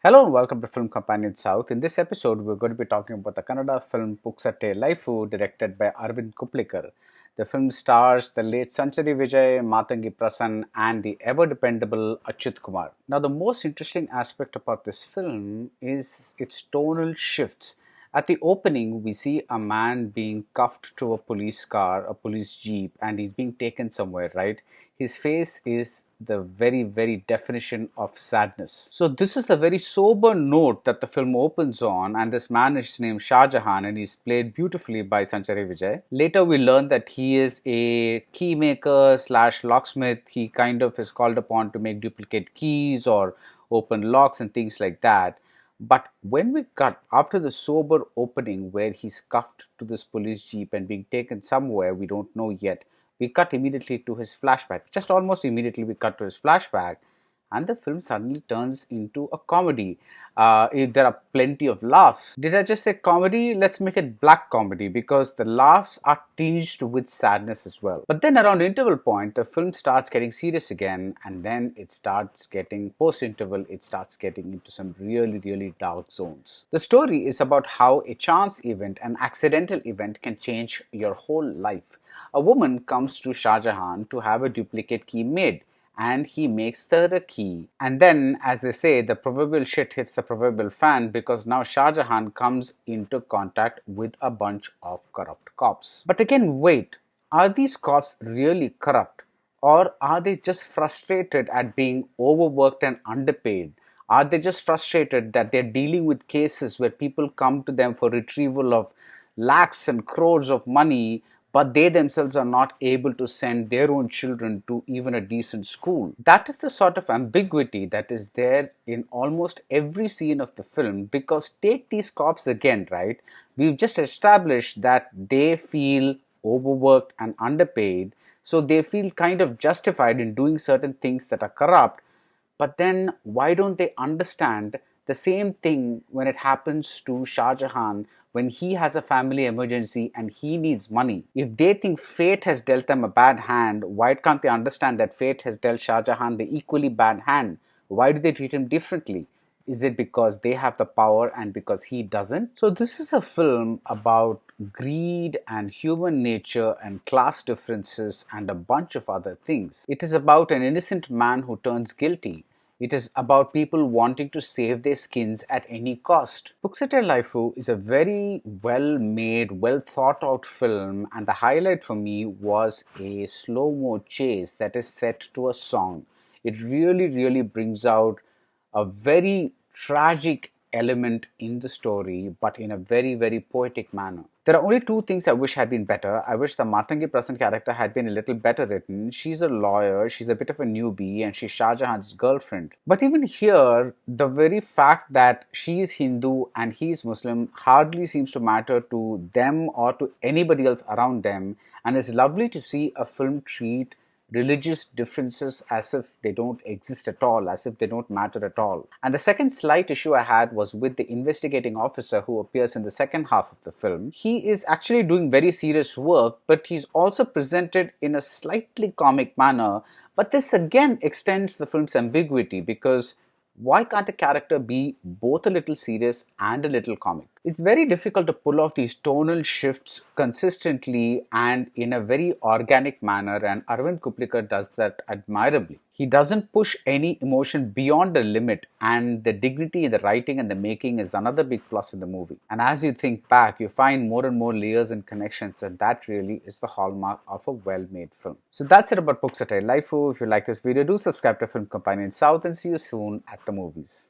Hello and welcome to Film Companion South. In this episode, we're going to be talking about the Kannada film Puksatte Laifu, directed by Arvind Kuplikar. The film stars the late Sanchari Vijay, Matangi Prasann, and the ever dependable Achyut Kumar. Now, the most interesting aspect about this film is its tonal shifts. At the opening, we see a man being cuffed to a police car, a police jeep, and he's being taken somewhere, right? His face is the very definition of sadness. So this is the very sober note that the film opens on, and this man is named Shah Jahan and he's played beautifully by Sanchari Vijay. Later we learn that he is a key maker slash locksmith. He kind of is called upon to make duplicate keys or open locks and things like that. But when we cut after the sober opening where he's cuffed to this police jeep and being taken somewhere we don't know yet, we cut immediately to his flashback. Just almost immediately we cut to his flashback, and the film suddenly turns into a comedy. There are plenty of laughs. Did I just say comedy? Let's make it black comedy because the laughs are tinged with sadness as well. But then around interval point, the film starts getting serious again, and then it starts getting post-interval, it starts getting into some really dark zones. The story is about how a chance event, an accidental event can change your whole life. A woman comes to Shah Jahan to have a duplicate key made, and he makes her a key. And then, as they say, the proverbial shit hits the proverbial fan because now Shah Jahan comes into contact with a bunch of corrupt cops. But again, wait, are these cops really corrupt? Or are they just frustrated at being overworked and underpaid? Are they just frustrated that they're dealing with cases where people come to them for retrieval of lakhs and crores of money, but they themselves are not able to send their own children to even a decent school? That is the sort of ambiguity that is there in almost every scene of the film, because take these cops again, right? We've just established that they feel overworked and underpaid, so they feel kind of justified in doing certain things that are corrupt. But then why don't they understand the same thing when it happens to Shah Jahan when he has a family emergency and he needs money? If they think fate has dealt them a bad hand, why can't they understand that fate has dealt Shah Jahan the equally bad hand? Why do they treat him differently? Is it because they have the power and because he doesn't? So this is a film about greed and human nature and class differences and a bunch of other things. It is about an innocent man who turns guilty. It is about people wanting to save their skins at any cost. Puksatte Laifu is a very well made, well thought out film, and the highlight for me was a slow mo chase that is set to a song. It really brings out a very tragic element in the story, but in a very poetic manner. There are only two things I wish had been better. I wish the Matangi Prasann character had been a little better written. She's a lawyer, she's a bit of a newbie, and she's Shah Jahan's girlfriend. But even here, the very fact that she is Hindu and he is Muslim hardly seems to matter to them or to anybody else around them. And it's lovely to see a film treat religious differences as if they don't exist at all, as if they don't matter at all. And the second slight issue I had was with the investigating officer who appears in the second half of the film. He is actually doing very serious work, but he's also presented in a slightly comic manner. But this again extends the film's ambiguity, because why can't a character be both a little serious and a little comic? It's very difficult to pull off these tonal shifts consistently and in a very organic manner, and Arvind Kuplikar does that admirably. He doesn't push any emotion beyond the limit, and the dignity in the writing and the making is another big plus in the movie. And as you think back, you find more and more layers and connections, and that really is the hallmark of a well-made film. So that's it about Puksatte Laifu. If you like this video, do subscribe to Film Companion South, and see you soon at the movies.